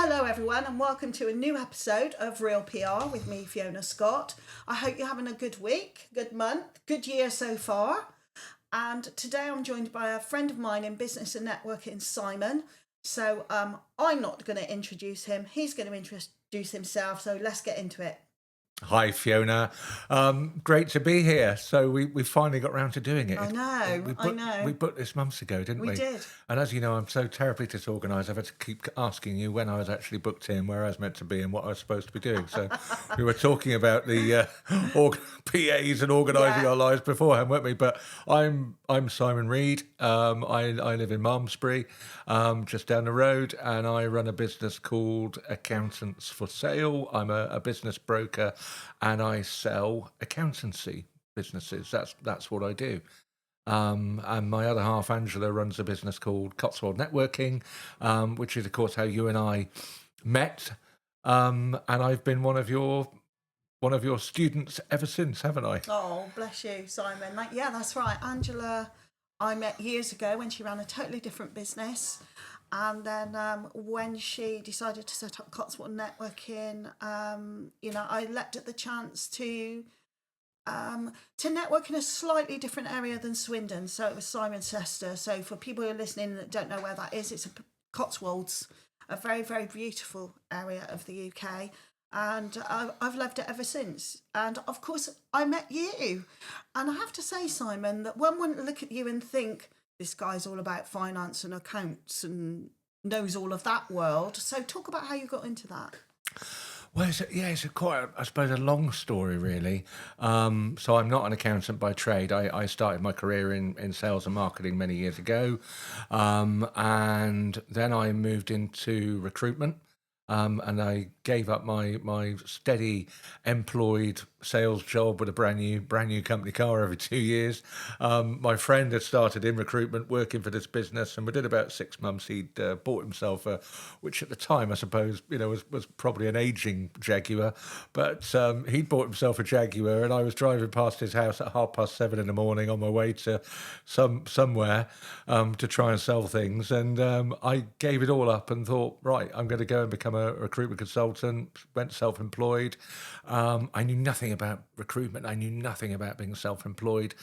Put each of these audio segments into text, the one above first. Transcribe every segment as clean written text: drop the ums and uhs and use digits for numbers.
Hello, everyone, and welcome to a new episode of ReelPR with me, Fiona Scott. I hope you're having a good week, good month, good year so far. And today I'm joined by a friend of mine in business and networking, Simon. So I'm not going to introduce him, he's going to introduce himself. So let's get into it. Hi, Fiona. Great to be here. So we finally got round to doing it. I know. We booked this months ago, didn't we? We did. And as you know, I'm so terribly disorganised. I've had to keep asking you when I was actually booked in, where I was meant to be, and what I was supposed to be doing. So we were talking about the PAs and organising our lives beforehand, weren't we? But I'm Simon Reed. I live in Malmesbury, just down the road, and I run a business called Accountants for Sale. I'm a business broker, and I sell accountancy businesses. That's what I do. And my other half, Angela, runs a business called Cotswold Networking, which is, of course, how you and I met. And I've been one of your students ever since, haven't I? Oh, bless you, Simon. Yeah, that's right. Angela, I met years ago when she ran a totally different business. And then when she decided to set up Cotswold Networking, I leapt at the chance to network in a slightly different area than Swindon. So it was Simon's sister. So for people who are listening that don't know where that is, it's Cotswolds, a very, very beautiful area of the UK. And I've loved it ever since. And of course, I met you. And I have to say, Simon, that one wouldn't look at you and think, this guy's all about finance and accounts and knows all of that world. So talk about how you got into that. Well, it's quite, I suppose, a long story, really. So I'm not an accountant by trade. I started my career in sales and marketing many years ago. And then I moved into recruitment. And I gave up my steady employed sales job with a brand new company car every 2 years. My friend had started in recruitment working for this business, and within about 6 months he'd bought himself which at the time I suppose was probably an aging Jaguar, but he'd bought himself a Jaguar, and I was driving past his house at 7:30 in the morning on my way to somewhere to try and sell things, and I gave it all up and thought, right, I'm going to go and become a recruitment consultant. Went self-employed. I knew nothing about recruitment. I knew nothing about being self-employed.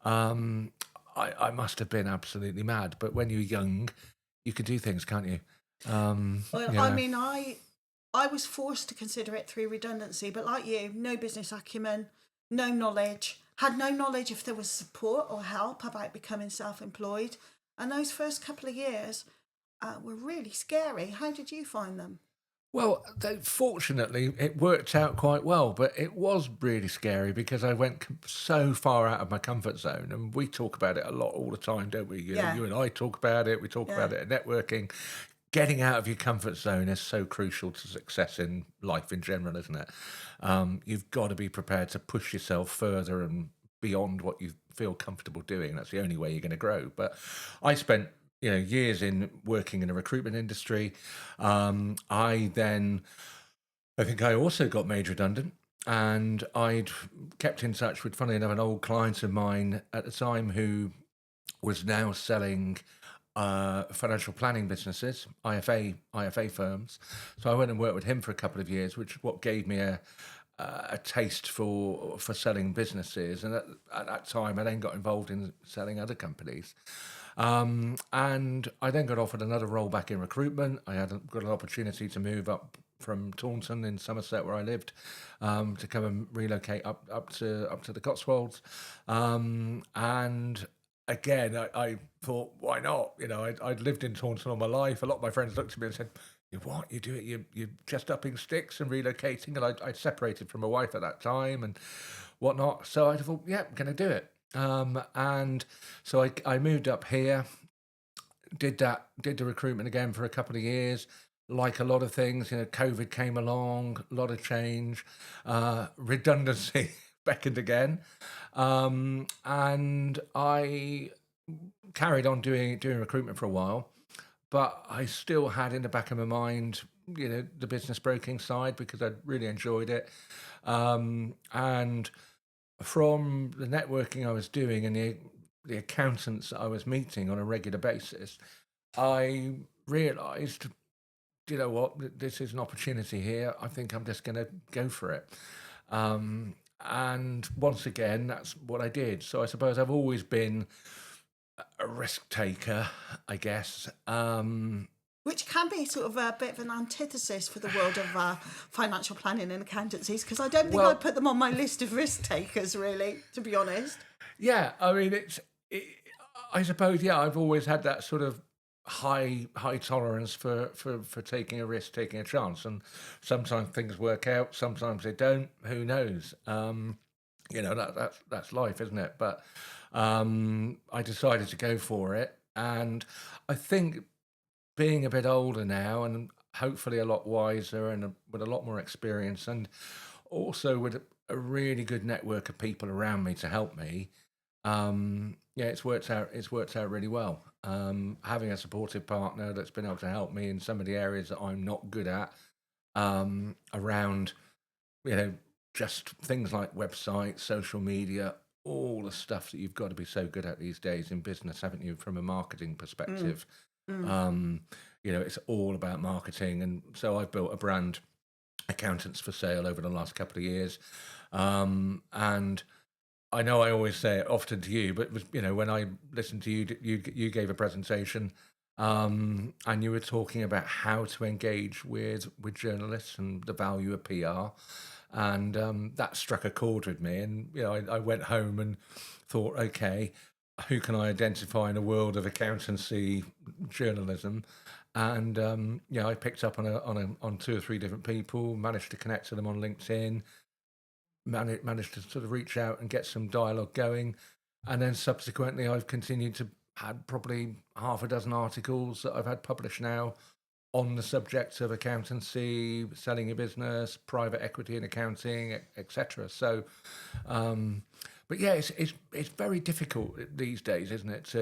I must have been absolutely mad. But when you're young, you can do things, can't you? I mean, I was forced to consider it through redundancy, but like you, no business acumen, no knowledge, had no knowledge if there was support or help about becoming self-employed. And those first couple of years were really scary. How did you find them? Well, fortunately, it worked out quite well, but it was really scary because I went so far out of my comfort zone, and we talk about it a lot all the time, don't we? You and I talk about it. We talk about it at networking. Getting out of your comfort zone is so crucial to success in life in general, isn't it? You've got to be prepared to push yourself further and beyond what you feel comfortable doing. That's the only way you're going to grow. But I spent years in working in the recruitment industry. I think I also got made redundant, and I'd kept in touch with, funny enough, an old client of mine at the time who was now selling financial planning businesses, IFA firms. So I went and worked with him for a couple of years, which what gave me a taste for selling businesses. And at that time, I then got involved in selling other companies. And I then got offered another role back in recruitment. I got an opportunity to move up from Taunton in Somerset, where I lived, to come and relocate up to the Cotswolds. And again, I thought, why not? I'd lived in Taunton all my life. A lot of my friends looked at me and said, "What you do it? You're just upping sticks and relocating." And I'd separated from my wife at that time and whatnot. So I thought, yeah, I'm going to do it. And so I moved up here, did the recruitment again for a couple of years. Like a lot of things, COVID came along, a lot of change, redundancy beckoned again, and I carried on doing recruitment for a while, but I still had in the back of my mind, the business broking side because I really enjoyed it, and from the networking I was doing and the accountants that I was meeting on a regular basis, I realised do you know what? This is an opportunity here. I think I'm just going to go for it. And once again, that's what I did. So I suppose I've always been a risk taker, I guess. Which can be sort of a bit of an antithesis for the world of financial planning and accountancies, because I don't think I'd Well, put them on my list of risk takers, really, to be honest. yeah, I mean, I suppose, yeah, I've always had that sort of high tolerance for taking a risk, taking a chance, and sometimes things work out, sometimes they don't. Who knows? That's life, isn't it? But I decided to go for it, and I think being a bit older now and hopefully a lot wiser and with a lot more experience, and also with a really good network of people around me to help me. Yeah, it's worked out. It's worked out really well. Having a supportive partner that's been able to help me in some of the areas that I'm not good at, around, you know, just things like websites, social media, all the stuff that you've got to be so good at these days in business, haven't you? From a marketing Mm, perspective, mm. um, it's all about marketing, and so I've built a brand, Accountants for Sale, over the last couple of years, and I know I always say it often to you, but it was, when I listened to you, you gave a presentation, and you were talking about how to engage with journalists and the value of PR, and that struck a chord with me. And I went home and thought, okay, who can I identify in a world of accountancy journalism? And I picked up on two or three different people, managed to connect to them on LinkedIn, managed to sort of reach out and get some dialogue going. And then subsequently, I've continued to had probably half a dozen articles that I've had published now on the subject of accountancy, selling your business, private equity and accounting, etc. So, um, but yeah, it's very difficult these days, isn't it?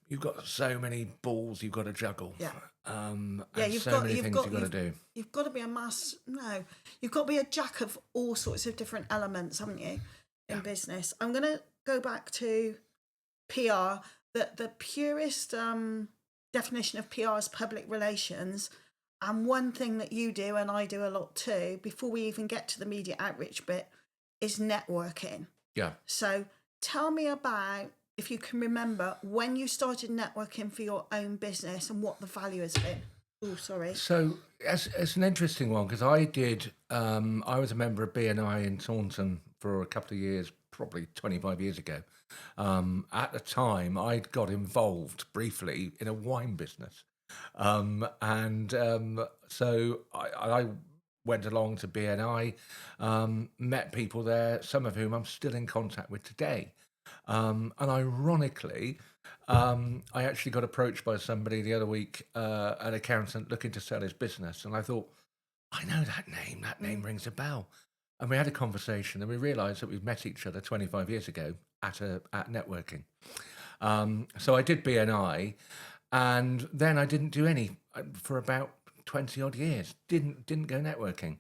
You've got so many balls you've got to juggle, Yeah. Yeah, and so many things you've got to do. you've got to be a you've got to be a jack of all sorts of different elements, haven't you, in Yeah, business? I'm going to go back to PR. The purest definition of PR is public relations, and one thing that you do and I do a lot too, before we even get to the media outreach bit, is networking. yeah. So tell me about, if you can remember, when you started networking for your own business and what the value has been. Oh, sorry. So it's an interesting one because I was a member of BNI in Taunton for a couple of years, probably 25 years ago. At the time, I'd got involved briefly in a wine business. And so I went along to BNI, met people there, some of whom I'm still in contact with today. And ironically, I actually got approached by somebody the other week, an accountant looking to sell his business. And I thought, I know that name. That name Mm. rings a bell. And we had a conversation and we realized that we've met each other 25 years ago at networking. So I did BNI, and then I didn't do any for about 20 odd years. Didn't go networking.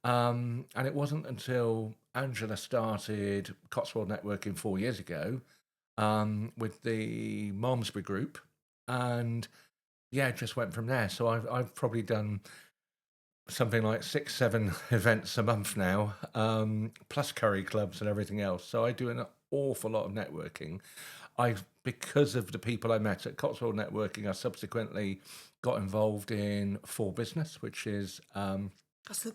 And it wasn't until Angela started Cotswold Networking 4 years ago, with the Malmesbury Group, and yeah, it just went from there. So I've probably done something like 6, 7 events a month now, plus curry clubs and everything else. So I do an awful lot of networking. Because of the people I met at Cotswold Networking, I subsequently got involved in For Business, which is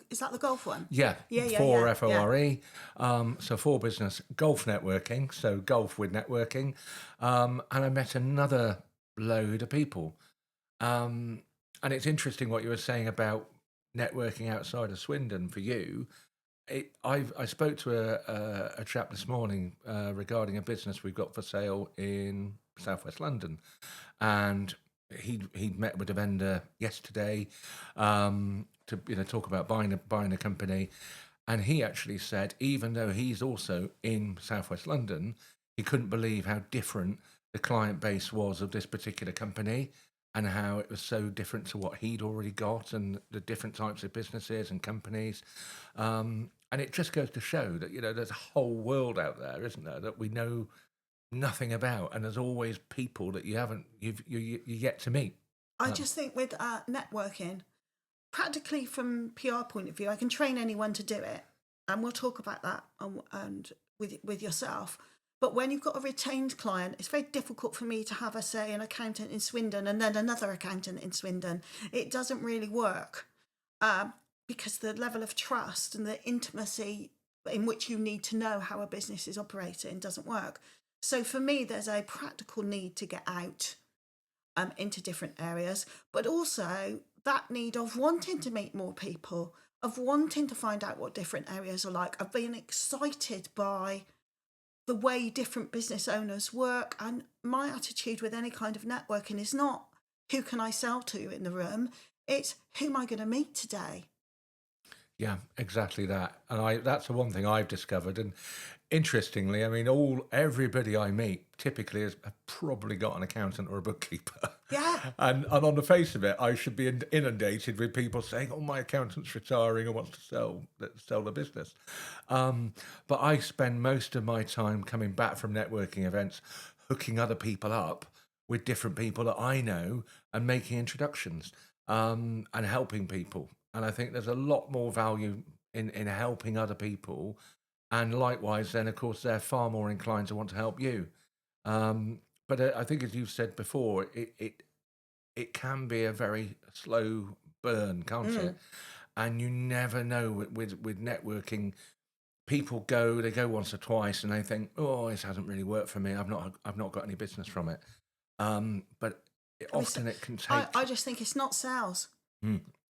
Is that the golf one? yeah, Yeah, yeah, for yeah, yeah. FORE. So For Business, golf networking, so golf with networking. And I met another load of people. Um, and it's interesting what you were saying about networking outside of Swindon for you. I spoke to a chap this morning regarding a business we've got for sale in Southwest London, and he'd met with a vendor yesterday, to talk about buying a company, and he actually said even though he's also in Southwest London, he couldn't believe how different the client base was of this particular company, and how it was so different to what he'd already got, and the different types of businesses and companies. And it just goes to show that there's a whole world out there, isn't there, that we know nothing about, and there's always people that you yet to meet. I Um, just think with networking, practically from PR point of view, I can train anyone to do it, and we'll talk about that and with yourself. But when you've got a retained client, it's very difficult for me to have, say, an accountant in Swindon and then another accountant in Swindon. It doesn't really work because the level of trust and the intimacy in which you need to know how a business is operating doesn't work. So for me, there's a practical need to get out into different areas, but also that need of wanting to meet more people, of wanting to find out what different areas are like, of being excited by the way different business owners work. And my attitude with any kind of networking is not who can I sell to in the room, it's who am I going to meet today. Yeah, exactly that. And that's the one thing I've discovered. And interestingly, I mean, everybody I meet typically has probably got an accountant or a bookkeeper. Yeah. And on the face of it, I should be inundated with people saying, "Oh, my accountant's retiring and wants to sell the business." But I spend most of my time coming back from networking events, hooking other people up with different people that I know and making introductions and helping people. And I think there's a lot more value in helping other people. And likewise, then, of course, they're far more inclined to want to help you. But I think, as you've said before, it can be a very slow burn, can't it? And you never know with networking. People they go once or twice, and they think, "Oh, this hasn't really worked for me. I've not got any business from it." But often it can take. I just think it's not sales.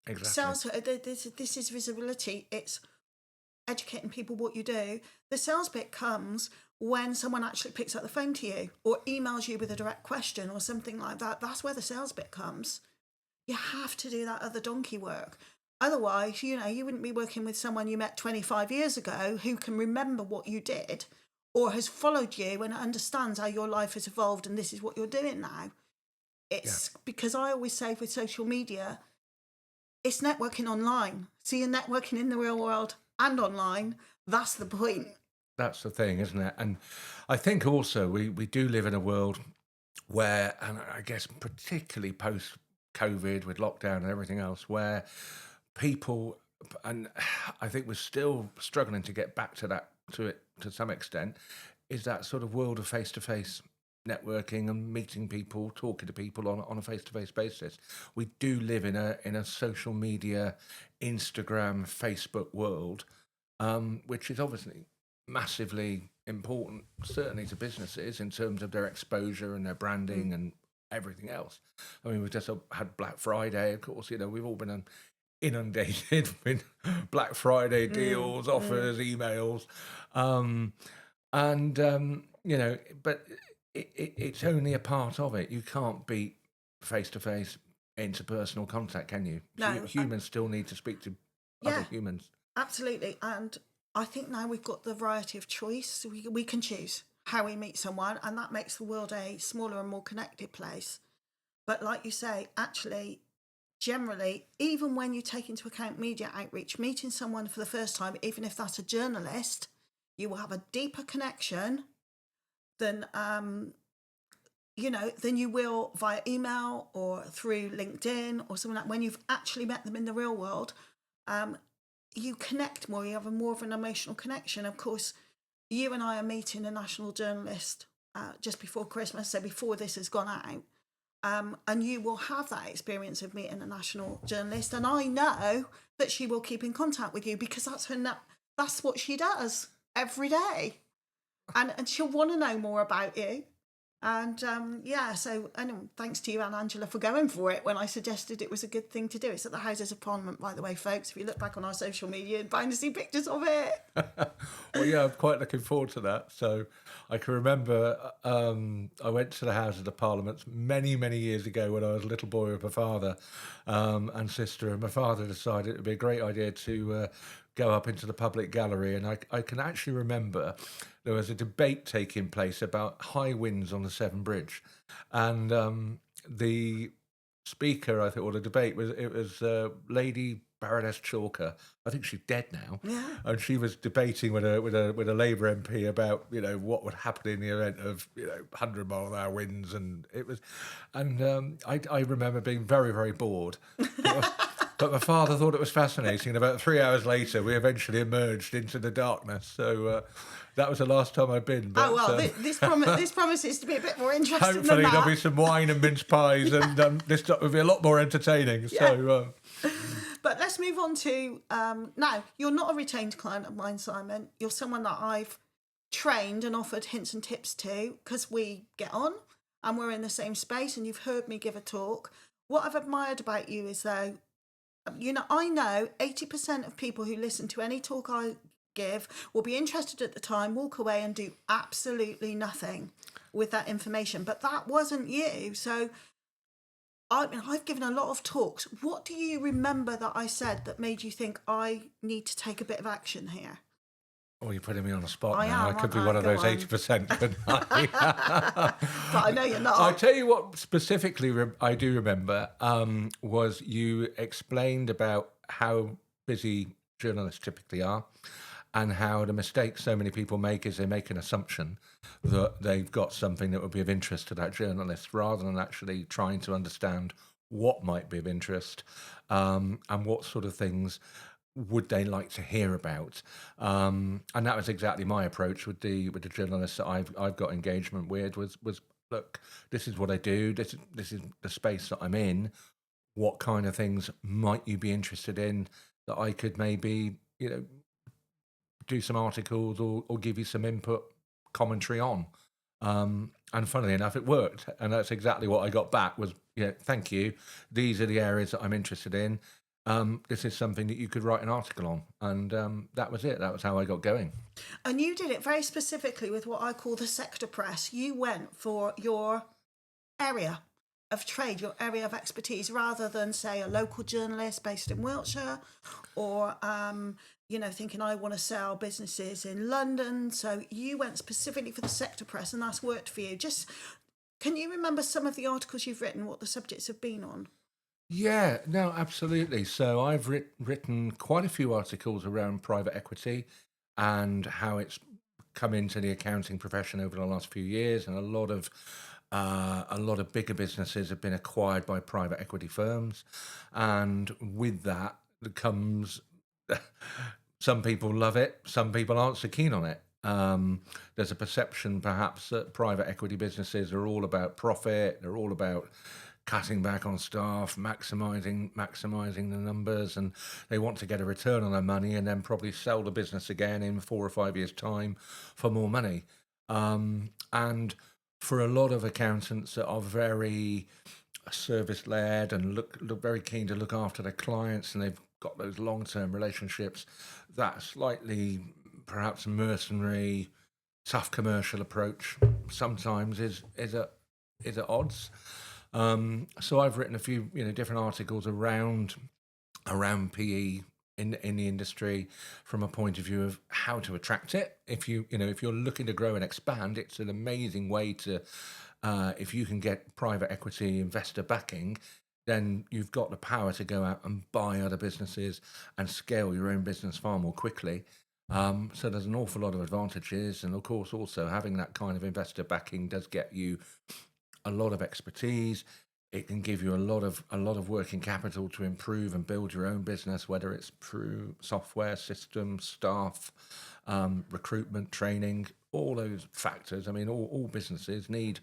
Exactly. Sales, this is visibility. It's educating people what you do. The sales bit comes when someone actually picks up the phone to you or emails you with a direct question or something like that. That's where the sales bit comes. You have to do that other donkey work. Otherwise, you wouldn't be working with someone you met 25 years ago who can remember what you did or has followed you and understands how your life has evolved and this is what you're doing now. It's because I always say with social media, it's networking online. So you're networking in the real world and online. That's the point. That's the thing, isn't it? And I think also we do live in a world where, and I guess particularly post-COVID with lockdown and everything else, where people, and I think we're still struggling to get back to it to some extent, is that sort of world of face-to-face networking and meeting people, talking to people on a face-to-face basis. We do live in a social media, Instagram, Facebook world, which is obviously massively important, certainly to businesses in terms of their exposure and their branding and everything else. I mean, we've just had Black Friday, of course. We've all been inundated with Black Friday deals, offers, emails, but it's only a part of it. You can't beat face-to-face interpersonal contact, can you? No. Humans still need to speak to other humans. Absolutely. And I think now we've got the variety of choice. We can choose how we meet someone, and that makes the world a smaller and more connected place. But like you say, actually, generally, even when you take into account media outreach, meeting someone for the first time, even if that's a journalist, you will have a deeper connection than you will via email or through LinkedIn or something like. When you've actually met them in the real world, you connect more. You have more of an emotional connection. Of course, you and I are meeting a national journalist just before Christmas, so before this has gone out. And you will have that experience of meeting a national journalist, and I know that she will keep in contact with you because that's what she does every day, and she'll want to know more about you. And so anyway, thanks to you and Angela for going for it when I suggested it was a good thing to do. It's at the Houses of Parliament, by the way, folks. If you look back on our social media and find to see pictures of it. Well, yeah, I'm quite looking forward to that. So I can remember I went to the Houses of Parliament many, many years ago when I was a little boy with my father and sister. And my father decided it would be a great idea to go up into the public gallery. And I can actually remember there was a debate taking place about high winds on the Severn Bridge. And the speaker, I think, or the debate was Lady Baroness Chalker. I think she's dead now. Yeah. And she was debating with a Labour MP about what would happen in the event of 100-mile-an-hour winds, and I remember being very, very bored. But my father thought it was fascinating. And about 3 hours later, we eventually emerged into the darkness. So that was the last time I've been. But, Oh well, this promises to be a bit more interesting than hopefully that. there'll be some wine and mince pies, and this stuff will be a lot more entertaining. Yeah. So, but let's move on to now. You're not a retained client of mine, Simon. You're someone that I've trained and offered hints and tips to because we get on and we're in the same space. And you've heard me give a talk. What I've admired about you is though, I know 80% of people who listen to any talk I give will be interested at the time, walk away and do absolutely nothing with that information. But that wasn't you. So I've given a lot of talks. What do you remember that I said that made you think I need to take a bit of action here? oh, you're putting me on the spot I now. am, I could be aren't one I? of those Go on. 80%, couldn't I? But I know you're not. I tell you what specifically I do remember was you explained about how busy journalists typically are, and how the mistake so many people make is they make an assumption that they've got something that would be of interest to that journalist, rather than actually trying to understand what might be of interest, and what sort of things would they like to hear about. And that was exactly my approach with the journalists that I've got engagement with. Was look, this is what I do. This is the space that I'm in. What kind of things might you be interested in that I could maybe do some articles or give you some input commentary on. And funnily enough, it worked. And that's exactly what I got back was, thank you. These are the areas that I'm interested in. This is something that you could write an article on. And that was it. That was how I got going. And you did it very specifically with what I call the sector press. You went for your area of trade, your area of expertise, rather than, say, a local journalist based in Wiltshire or, thinking I want to sell businesses in London. So you went specifically for the sector press, and that's worked for you. Just, can you remember some of the articles you've written, what the subjects have been on? Yeah, no, absolutely. So I've written quite a few articles around private equity and how it's come into the accounting profession over the last few years, and a lot of bigger businesses have been acquired by private equity firms, and with that comes some people love it, some people aren't so keen on it. There's a perception perhaps that private equity businesses are all about profit, they're all about cutting back on staff, maximizing the numbers, and they want to get a return on their money and then probably sell the business again in 4 or 5 years' time for more money. And for a lot of accountants that are very service-led and look very keen to look after their clients, and they've got those long-term relationships, that slightly perhaps mercenary, tough commercial approach sometimes is at odds. So I've written a few different articles around PE in the industry from a point of view of how to attract it. If you're looking to grow and expand, it's an amazing way to if you can get private equity investor backing, then you've got the power to go out and buy other businesses and scale your own business far more quickly. So there's an awful lot of advantages, and of course also having that kind of investor backing does get you a lot of expertise. It can give you a lot of working capital to improve and build your own business, whether it's through software, systems, staff, recruitment, training, all those factors. I mean, all businesses need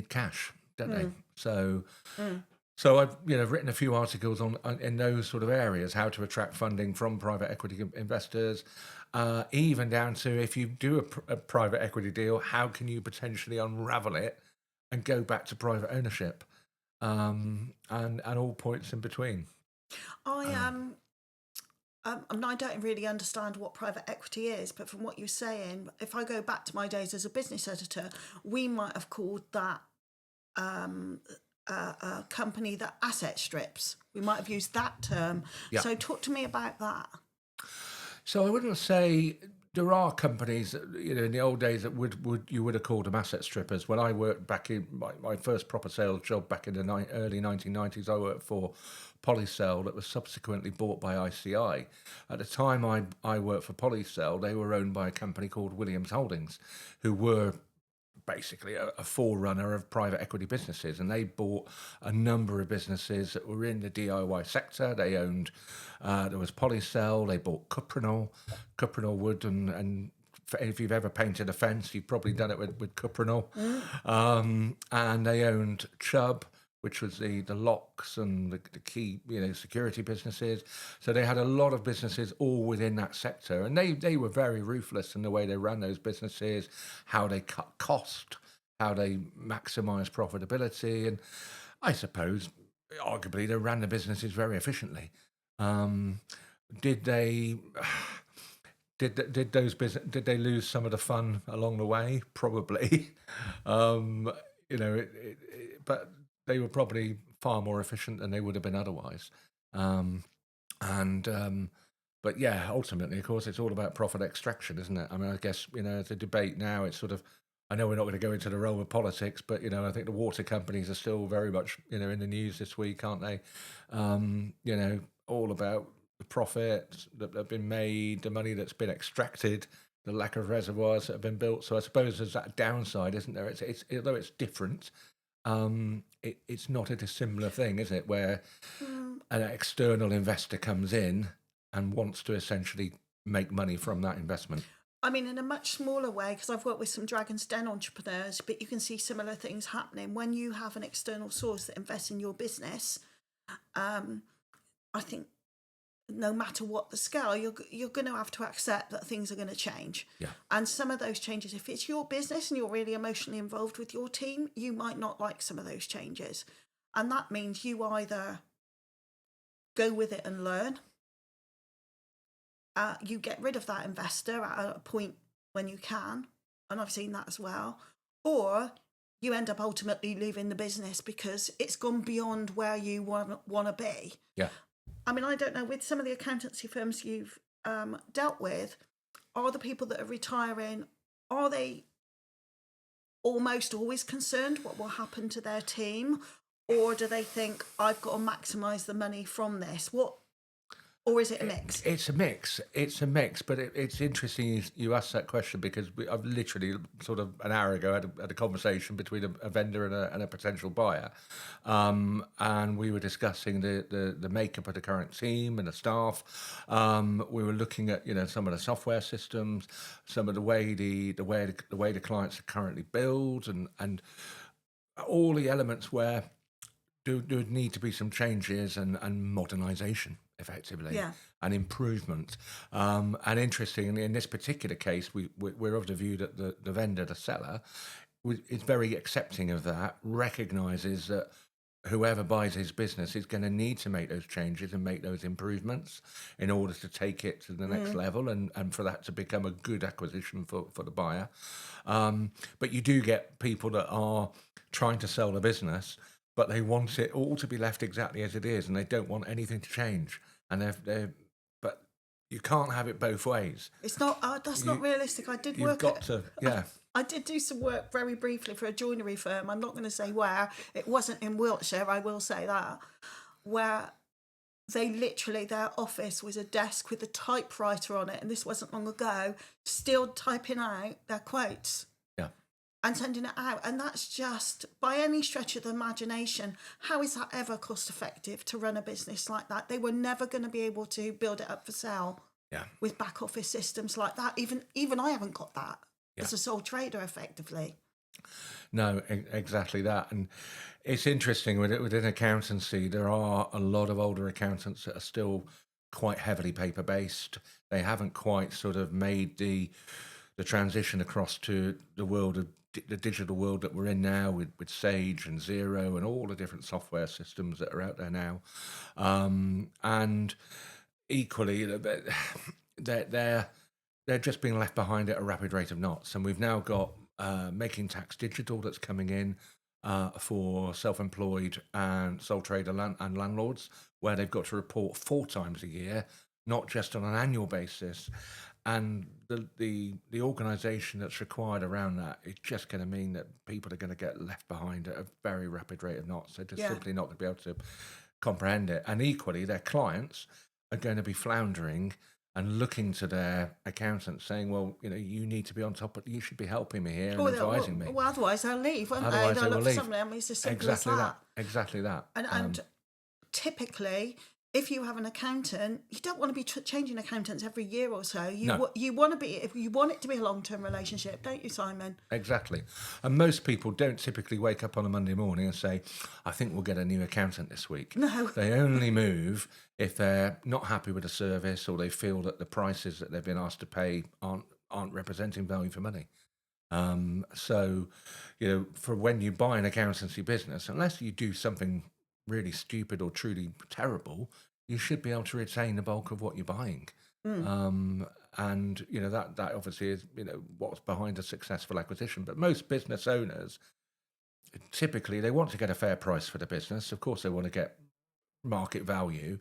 cash, don't they? So I've written a few articles on in those sort of areas, how to attract funding from private equity investors, even down to if you do a private equity deal, how can you potentially unravel it and go back to private ownership, and all points in between. I don't really understand what private equity is, but from what you're saying, if I go back to my days as a business editor, we might have called that a company that asset strips. We might have used that term. Yeah. So talk to me about that. So I wouldn't say there are companies that, in the old days that you would have called them asset strippers. When I worked back in my first proper sales job back in the early 1990s, I worked for Polycell that was subsequently bought by ICI. At the time I worked for Polycell, they were owned by a company called Williams Holdings, who were basically a forerunner of private equity businesses, and they bought a number of businesses that were in the DIY sector. They owned, there was Polycell, they bought Cuprinol wood, and if you've ever painted a fence, you've probably done it with Cuprinol. And they owned Chubb, which was the locks and the key, security businesses. So they had a lot of businesses all within that sector, and they were very ruthless in the way they ran those businesses, how they cut cost, how they maximised profitability, and I suppose arguably they ran the businesses very efficiently. Did they? Did they lose some of the fun along the way? Probably. um, but they were probably far more efficient than they would have been otherwise. And but yeah, ultimately, of course, it's all about profit extraction, isn't it? I mean, I guess the debate now, it's sort of. I know we're not going to go into the realm of politics, but I think the water companies are still very much in the news this week, aren't they? All about the profits that have been made, the money that's been extracted, the lack of reservoirs that have been built. So I suppose there's that downside, isn't there? It's although it's different, it's not a dissimilar thing, is it? Where an external investor comes in and wants to essentially make money from that investment. I mean, in a much smaller way, because I've worked with some Dragon's Den entrepreneurs, but you can see similar things happening when you have an external source that invests in your business. I think no matter what the scale, you're going to have to accept that things are going to change. Yeah. And some of those changes, if it's your business and you're really emotionally involved with your team, you might not like some of those changes. And that means you either go with it and learn. You get rid of that investor at a point when you can, and I've seen that as well. Or you end up ultimately leaving the business because it's gone beyond where you want to be. Yeah. I mean, I don't know, with some of the accountancy firms you've dealt with, are the people that are retiring, are they almost always concerned what will happen to their team? Or do they think, I've got to maximise the money from this? Or is it a mix? It's a mix. It's a mix, but it's interesting you asked that question because I've literally sort of an hour ago had a conversation between a vendor and a potential buyer, and we were discussing the makeup of the current team and the staff. We were looking at some of the software systems, some of the way the clients are currently built, and all the elements where there would need to be some changes and modernization effectively. Yeah. And improvement. And interestingly, in this particular case, we're of the view that the vendor, the seller, is very accepting of that, recognizes that whoever buys his business is going to need to make those changes and make those improvements in order to take it to the next level and for that to become a good acquisition for the buyer. But you do get people that are trying to sell the business, but they want it all to be left exactly as it is, and they don't want anything to change. And but you can't have it both ways. It's not. That's not realistic. I did You've work. got to, yeah. I did do some work very briefly for a joinery firm. I'm not going to say where. It wasn't in Wiltshire. I will say that, where they literally, their office was a desk with a typewriter on it, and this wasn't long ago. Still typing out their quotes. And sending it out. And that's just, by any stretch of the imagination, how is that ever cost effective to run a business like that? They were never going to be able to build it up for sale with back office systems like that. Even I haven't got that as a sole trader effectively. No, exactly that. And it's interesting within accountancy, there are a lot of older accountants that are still quite heavily paper based. They haven't quite sort of made the transition across to the world of the digital world that we're in now with Sage and Xero and all the different software systems that are out there now. And equally, they're just being left behind at a rapid rate of knots. And we've now got Making Tax Digital that's coming in for self-employed and sole trader and landlords, where they've got to report 4 times a year, not just on an annual basis. And the organisation that's required around that is just going to mean that people are going to get left behind at a very rapid rate of knots. They're just simply not going to be able to comprehend it. And equally, their clients are going to be floundering and looking to their accountant saying, well, you need to be on top of, you should be helping me here and Well, advising me. well, otherwise they'll leave, won't they? Otherwise they They'll will look for leave. somebody. I mean, it's as simple Exactly as that. Exactly that. And typically, if you have an accountant, you don't want to be changing accountants every year or so. You want to be, if you want it to be a long-term relationship, don't you, Simon? Exactly. And most people don't typically wake up on a Monday morning and say, I think we'll get a new accountant this week. No. They only move if they're not happy with the service or they feel that the prices that they've been asked to pay aren't representing value for money. So, for when you buy an accountancy business, unless you do something really stupid or truly terrible, you should be able to retain the bulk of what you're buying. And that obviously is what's behind a successful acquisition. But most business owners, typically, they want to get a fair price for the business. Of course, they want to get market value,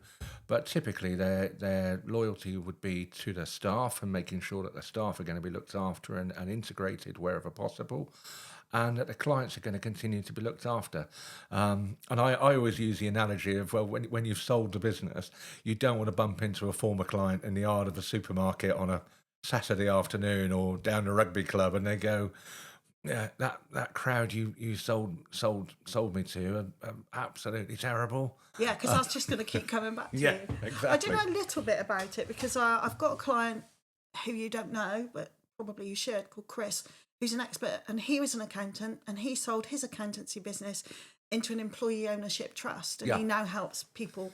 but typically their loyalty would be to the staff and making sure that the staff are going to be looked after and integrated wherever possible, and that the clients are going to continue to be looked after. And I always use the analogy of, well, when you've sold the business, you don't want to bump into a former client in the yard of a supermarket on a Saturday afternoon or down the rugby club and they go, yeah, that crowd you sold me to are absolutely terrible. Yeah, because I was just going to keep coming back to Yeah, you. exactly. I do know a little bit about it because I've got a client who you don't know, but probably you should, called Chris, who's an expert, and he was an accountant, and he sold his accountancy business into an employee ownership trust, and he now helps people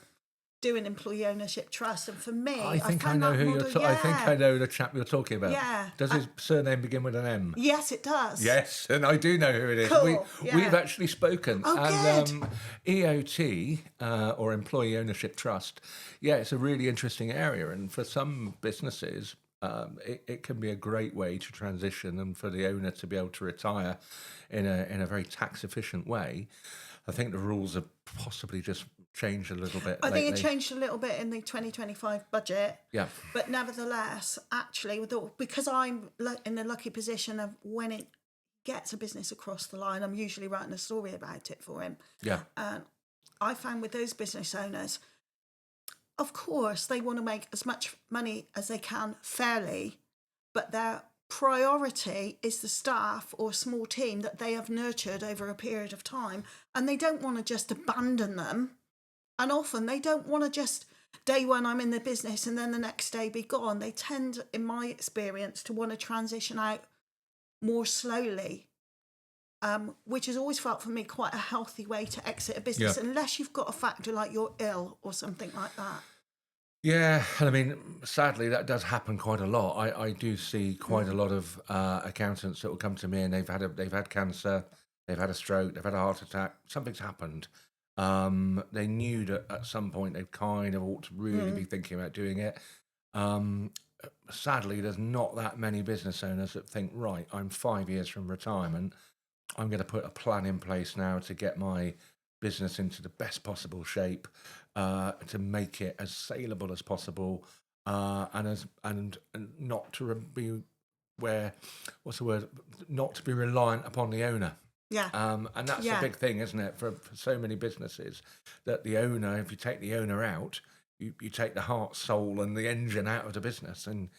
do an employee ownership trust. And for me, I think I know who you're talking. I think I know the chap you're talking about. Yeah. Does his surname begin with an M? Yes, it does. Yes, and I do know who it is. Cool. We've actually spoken. Oh, and good. EOT, or Employee Ownership Trust, yeah, it's a really interesting area. And for some businesses, it can be a great way to transition and for the owner to be able to retire in a very tax efficient way. I think the rules have possibly just changed a little bit. I lately. think it changed a little bit in the 2025 budget. Yeah. But nevertheless, actually, because I'm in the lucky position of when it gets a business across the line, I'm usually writing a story about it for him. Yeah. And I found with those business owners, of course, they want to make as much money as they can fairly, but their priority is the staff or small team that they have nurtured over a period of time, and they don't want to just abandon them. And often they don't want to just day one I'm in the business and then the next day be gone. They tend, in my experience, to want to transition out more slowly, which has always felt for me quite a healthy way to exit a business, unless you've got a factor like you're ill or something like that. Yeah, and I mean, sadly, that does happen quite a lot. I do see quite a lot of accountants that will come to me and they've had cancer, they've had a stroke, they've had a heart attack, something's happened. They knew that at some point they kind of ought to really be thinking about doing it. Sadly, there's not that many business owners that think, right, I'm 5 years from retirement, I'm going to put a plan in place now to get my business into the best possible shape, to make it as saleable as possible, and not to be not to be reliant upon the owner. Yeah. And that's a big thing, isn't it, for so many businesses, that the owner, if you take the owner out, you take the heart, soul, and the engine out of the business, and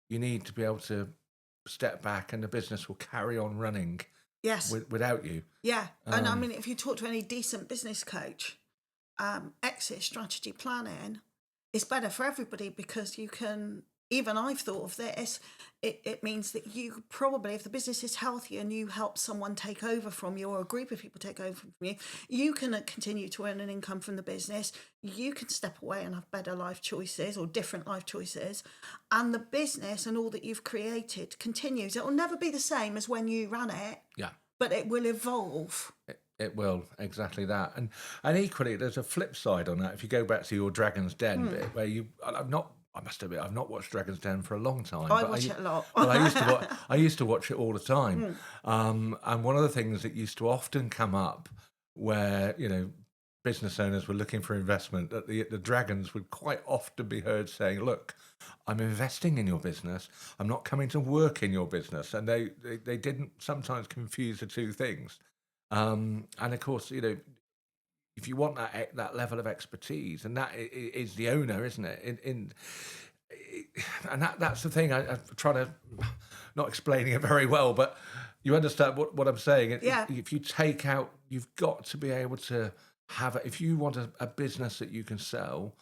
you need to be able to step back, and the business will carry on running. Yes. Without you. Yeah. And I mean, if you talk to any decent business coach, exit strategy planning is better for everybody because you can, even I've thought of this, it means that you probably, if the business is healthy and you help someone take over from you or a group of people take over from you, you can continue to earn an income from the business. You can step away and have better life choices or different life choices. And the business and all that you've created continues. It will never be the same as when you ran it. Yeah. But it will evolve. It will, exactly that. And equally, there's a flip side on that. If you go back to your Dragon's Den bit, where I must admit, I've not watched Dragon's Den for a long time. I watch it a lot. But I used to watch it all the time. And one of the things that used to often come up where, business owners were looking for investment, that the dragons would quite often be heard saying, look, I'm investing in your business. I'm not coming to work in your business. And they didn't sometimes confuse the two things. And of course, if you want that level of expertise, and that is the owner, isn't it? and that's the thing. I try to not explaining it very well, but you understand what I'm saying. Yeah. If you take out, you've got to be able to have it. If you want a business that you can sell,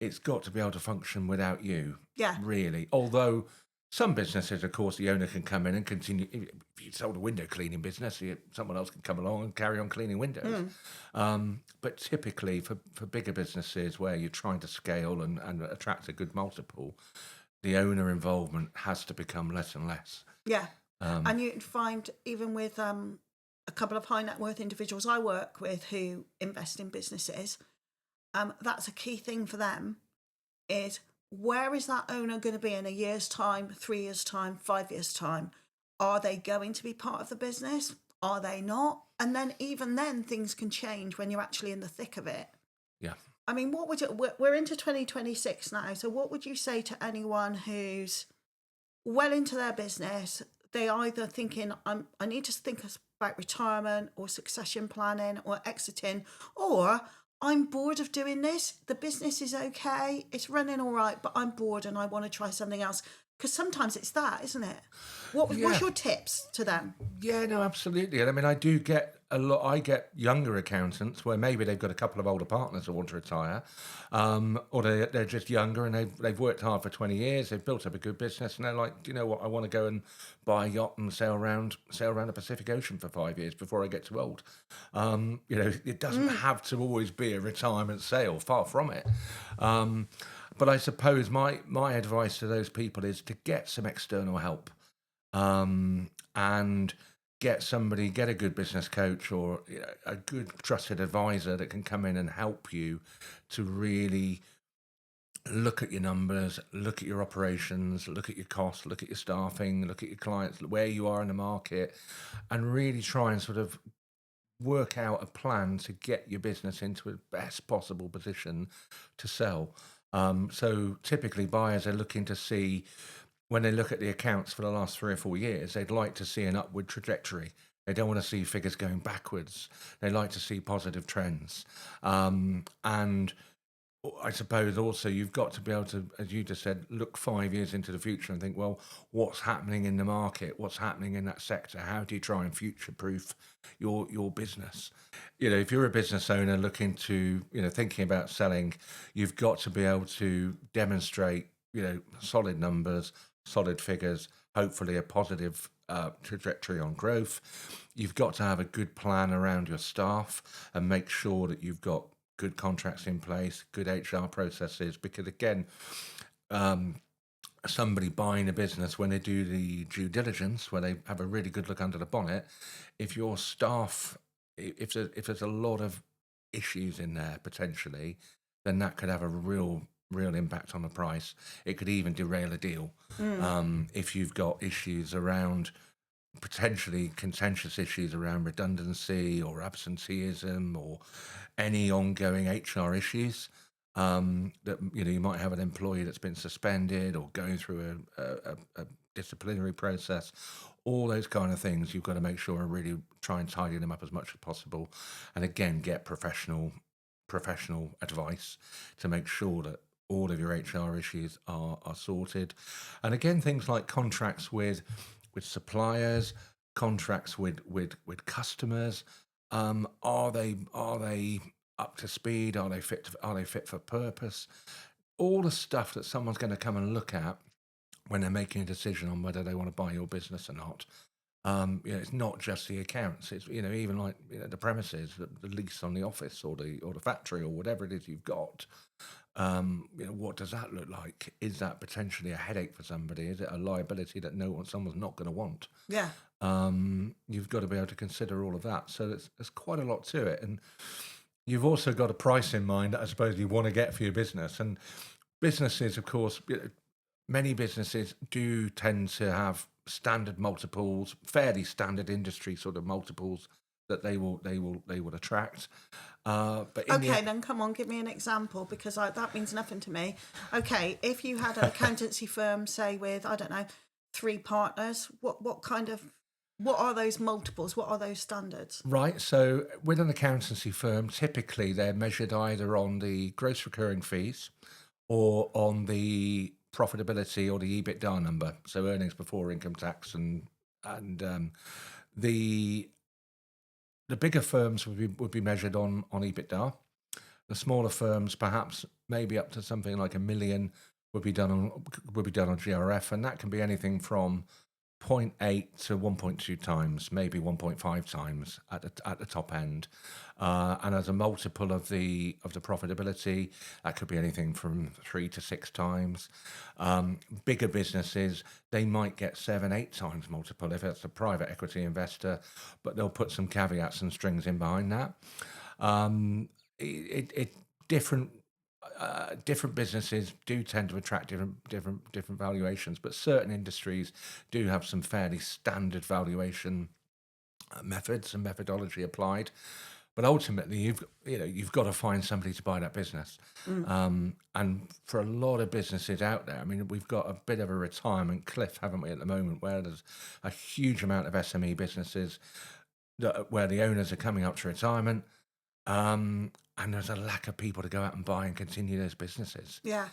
it's got to be able to function without you, Yeah. really. Although some businesses, of course, the owner can come in and continue. If you sold a window cleaning business, someone else can come along and carry on cleaning windows. But typically, for bigger businesses where you're trying to scale and attract a good multiple, the owner involvement has to become less and less. Yeah. And you find even with a couple of high net worth individuals I work with who invest in businesses, that's a key thing for them is where is that owner going to be in a year's time, 3 years' time, 5 years' time? Are they going to be part of the business? Are they not? And then even then things can change when you're actually in the thick of it. Yeah. I mean, what would you, we're into 2026 now. So what would you say to anyone who's well into their business? They either thinking, I need to think about retirement or succession planning or exiting, or I'm bored of doing this. The business is okay. It's running all right, but I'm bored and I want to try something else. Because sometimes it's that, isn't it? What's your tips to them? Yeah, no, absolutely. And I mean, I do get a lot. I get younger accountants where maybe they've got a couple of older partners who want to retire, or they're just younger and they've worked hard for 20 years. They've built up a good business, and they're like, do you know what? I want to go and buy a yacht and sail around the Pacific Ocean for 5 years before I get too old. It doesn't have to always be a retirement sail. Far from it. But I suppose my advice to those people is to get some external help. And get a good business coach or a good trusted advisor that can come in and help you to really look at your numbers, look at your operations, look at your costs, look at your staffing, look at your clients, where you are in the market, and really try and sort of work out a plan to get your business into a best possible position to sell. So typically buyers are looking to see, when they look at the accounts for the last 3 or 4 years, they'd like to see an upward trajectory. They don't want to see figures going backwards. They like to see positive trends. And I suppose also you've got to be able to, as you just said, look 5 years into the future and think, well, what's happening in the market? What's happening in that sector? How do you try and future-proof your business? If you're a business owner looking to, thinking about selling, you've got to be able to demonstrate, solid numbers, solid figures, hopefully a positive trajectory on growth. You've got to have a good plan around your staff and make sure that you've got good contracts in place, good HR processes, because again, somebody buying a business, when they do the due diligence, when they have a really good look under the bonnet, if your staff, if there's a lot of issues in there potentially, then that could have a real impact on the price. It could even derail a deal. If you've got issues around, potentially contentious issues around redundancy or absenteeism or any ongoing HR issues, that you might have an employee that's been suspended or going through a disciplinary process. All those kind of things, you've got to make sure and really try and tidy them up as much as possible, and again get professional advice to make sure that all of your HR issues are sorted. And again, things like contracts with suppliers, contracts with customers. Are they up to speed? Are they fit for purpose? All the stuff that someone's going to come and look at when they're making a decision on whether they want to buy your business or not. It's not just the accounts. It's even like the premises, the lease on the office or the factory or whatever it is you've got. What does that look like? Is that potentially a headache for somebody? Is it a liability that someone's not going to want? Yeah. You've got to be able to consider all of that. So there's quite a lot to it, and you've also got a price in mind that I suppose you want to get for your business. And businesses, of course, many businesses do tend to have standard multiples, fairly standard industry sort of multiples that they will attract. But then come on, give me an example, because that means nothing to me. Okay, if you had an accountancy firm, say with, I don't know, 3 partners, what are those multiples? What are those standards? Right. So with an accountancy firm, typically they're measured either on the gross recurring fees or on the profitability or the EBITDA number, so earnings before income tax, and the bigger firms would be measured on EBITDA. The smaller firms, perhaps maybe up to something like 1 million, would be done on GRF, and that can be anything from 0.8 to 1.2 times, maybe 1.5 times at the top end. And as a multiple of the profitability, that could be anything from 3 to 6 times. Bigger businesses, they might get 7, 8 times multiple if it's a private equity investor, but they'll put some caveats and strings in behind that. It different businesses do tend to attract different valuations, but certain industries do have some fairly standard valuation methods and methodology applied. But ultimately, you've got to find somebody to buy that business. And for a lot of businesses out there, I mean, we've got a bit of a retirement cliff, haven't we, at the moment, where there's a huge amount of SME businesses where the owners are coming up to retirement. And there's a lack of people to go out and buy and continue those businesses. Yeah.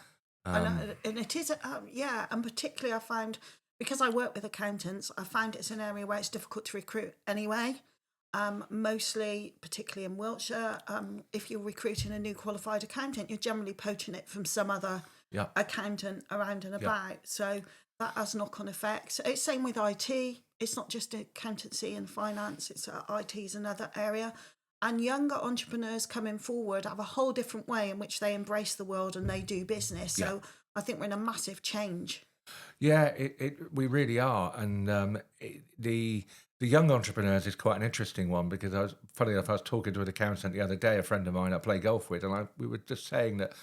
And it is, and particularly I found, because I work with accountants, I find it's an area where it's difficult to recruit anyway. Mostly, particularly in Wiltshire, if you're recruiting a new qualified accountant, you're generally poaching it from some other accountant around and about. So that has knock-on effects. It's same with IT. It's not just accountancy and finance. It's IT is another area. And younger entrepreneurs coming forward have a whole different way in which they embrace the world and they do business. So I think we're in a massive change. Yeah, we really are. And the young entrepreneurs is quite an interesting one, because funny enough, I was talking to an accountant the other day, a friend of mine I play golf with, and we were just saying that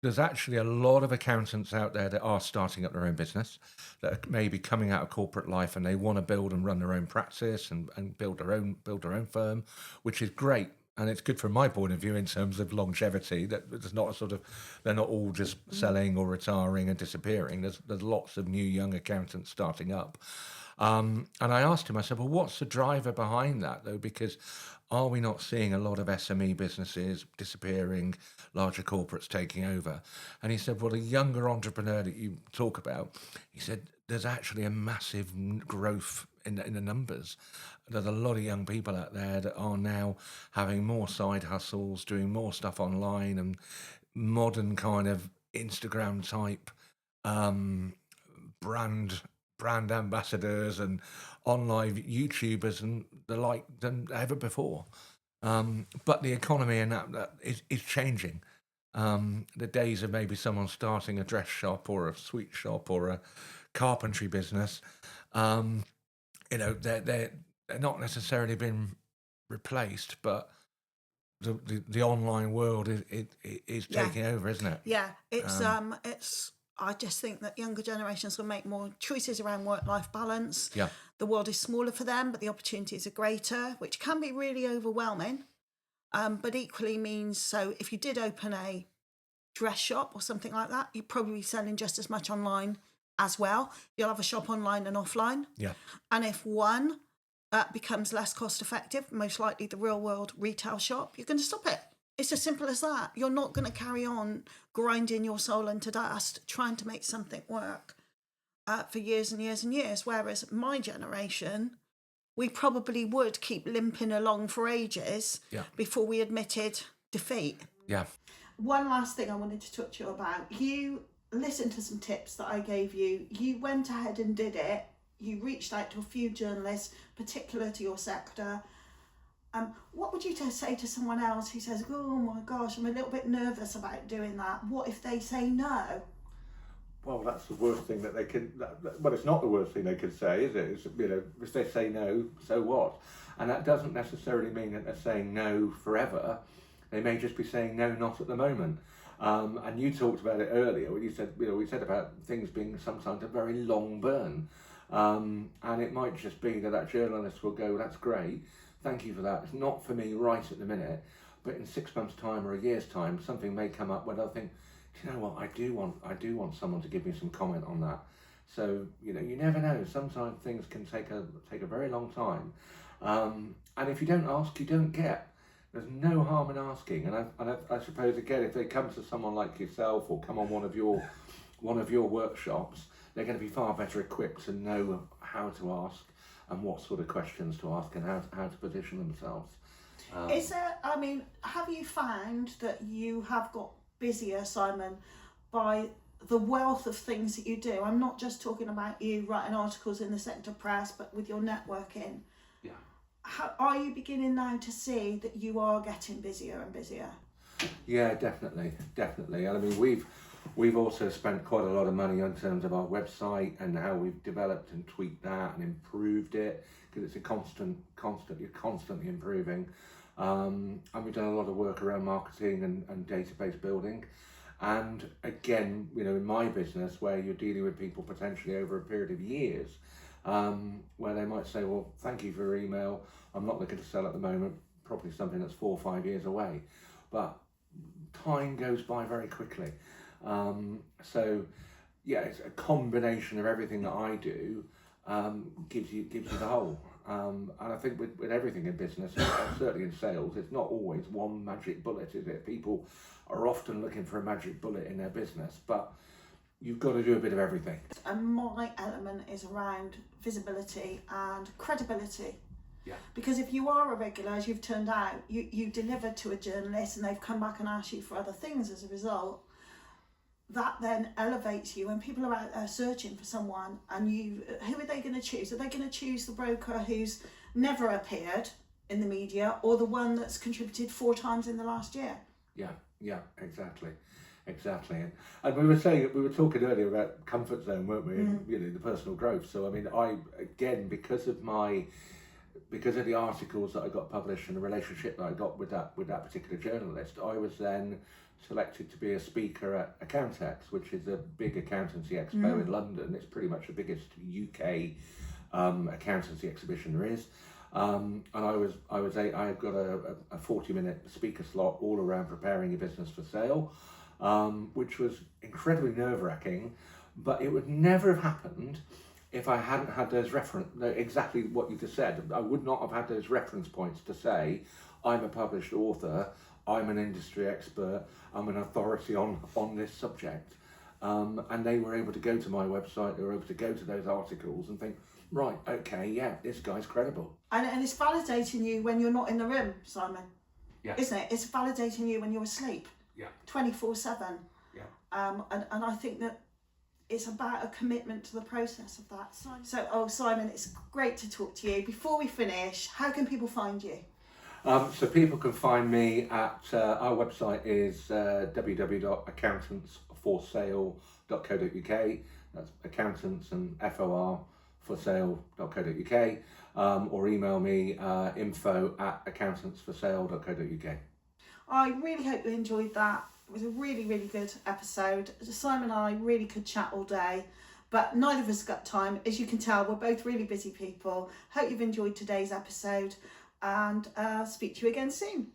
there's actually a lot of accountants out there that are starting up their own business, that are maybe coming out of corporate life and they want to build and run their own practice and build their own firm, which is great. And it's good from my point of view in terms of longevity, that there's not they're not all just selling or retiring and disappearing. There's lots of new young accountants starting up. And I asked him, I said, well, what's the driver behind that, though? Because are we not seeing a lot of SME businesses disappearing, larger corporates taking over? And he said, well, the younger entrepreneur that you talk about, he said, there's actually a massive growth in the numbers. There's a lot of young people out there that are now having more side hustles, doing more stuff online, and modern kind of Instagram type brand ambassadors and online YouTubers and the like than ever before. But the economy and that is changing. The days of maybe someone starting a dress shop or a sweet shop or a carpentry business, they're not necessarily been replaced, but the online world is taking over, isn't it? Yeah, it's. I just think that younger generations will make more choices around work-life balance. Yeah. The world is smaller for them, but the opportunities are greater, which can be really overwhelming. But equally means, so if you did open a dress shop or something like that, you'd probably be selling just as much online as well. You'll have a shop online and offline. Yeah. And if one becomes less cost effective, most likely the real world retail shop, you're going to stop it. It's as simple as that. You're not going to carry on grinding your soul into dust, trying to make something work for years and years and years. Whereas my generation, we probably would keep limping along for ages before we admitted defeat. Yeah. One last thing I wanted to talk to you about. You listened to some tips that I gave you. You went ahead and did it. You reached out to a few journalists, particular to your sector. What would you say to someone else who says, oh my gosh, I'm a little bit nervous about doing that? What if they say no? Well, that's the worst thing that they can. Well, it's not the worst thing they could say, is it? It's, if they say no, so what? And that doesn't necessarily mean that they're saying no forever. They may just be saying no, not at the moment. And you talked about it earlier when you said, we said about things being sometimes a very long burn. And it might just be that journalist will go, that's great, thank you for that. It's not for me right at the minute, but in 6 months' time or a year's time, something may come up where they'll think, you know what, I do want someone to give me some comment on that. So you never know. Sometimes things can take a very long time, and if you don't ask, you don't get. There's no harm in asking, and I suppose again, if they come to someone like yourself or come on one of your one of your workshops, they're going to be far better equipped to know how to ask and what sort of questions to ask and how to position themselves. Is there, I mean, have you found that you have got busier, Simon, by the wealth of things that you do? I'm not just talking about you writing articles in the sector press, but with your networking. Yeah. How, are you beginning now to see that you are getting busier and busier? Yeah, definitely. I mean, we've also spent quite a lot of money in terms of our website and how we've developed and tweaked that and improved it, because it's a you're constantly improving. And we've done a lot of work around marketing and database building. And again, you know, in my business, where you're dealing with people potentially over a period of years, where they might say, well, thank you for your email, I'm not looking to sell at the moment, probably something that's 4 or 5 years away. But time goes by very quickly. So yeah, it's a combination of everything that I do, gives you the whole. And I think with everything in business, certainly in sales, it's not always one magic bullet, is it? People are often looking for a magic bullet in their business, but you've got to do a bit of everything. And my element is around visibility and credibility. Yeah. Because if you are a regular, as you've turned out, you delivered to a journalist and they've come back and asked you for other things as a result, that then elevates you. When people are out there searching for someone, and who are they going to choose? Are they going to choose the broker who's never appeared in the media, or the one that's contributed 4 times in the last year? Yeah, exactly. And we were talking earlier about comfort zone, weren't we? And, you know, the personal growth. So I mean, because of the articles that I got published and the relationship that I got with that particular journalist, I was then selected to be a speaker at Accountex, which is a big accountancy expo in London. It's pretty much the biggest UK accountancy exhibition there is. And I've got a 40-minute speaker slot all around preparing your business for sale, which was incredibly nerve-wracking, but it would never have happened if I hadn't had those exactly what you just said. I would not have had those reference points to say, I'm a published author, I'm an industry expert, I'm an authority on this subject. And they were able to go to my website, they were able to go to those articles and think, right, okay, yeah, this guy's credible. And it's validating you when you're not in the room, Simon. Yeah. Isn't it? It's validating you when you're asleep. Yeah. 24/7. Yeah. And I think that it's about a commitment to the process of that. So, Simon, it's great to talk to you. Before we finish, how can people find you? So people can find me at, our website is www.accountantsforsale.co.uk. That's accountants and FOR for sale.co.uk, or email me info@accountantsforsale.co.uk. I really hope you enjoyed that. It was a really, really good episode. Simon and I really could chat all day, but neither of us got time. As you can tell, we're both really busy people. Hope you've enjoyed today's episode, and speak to you again soon.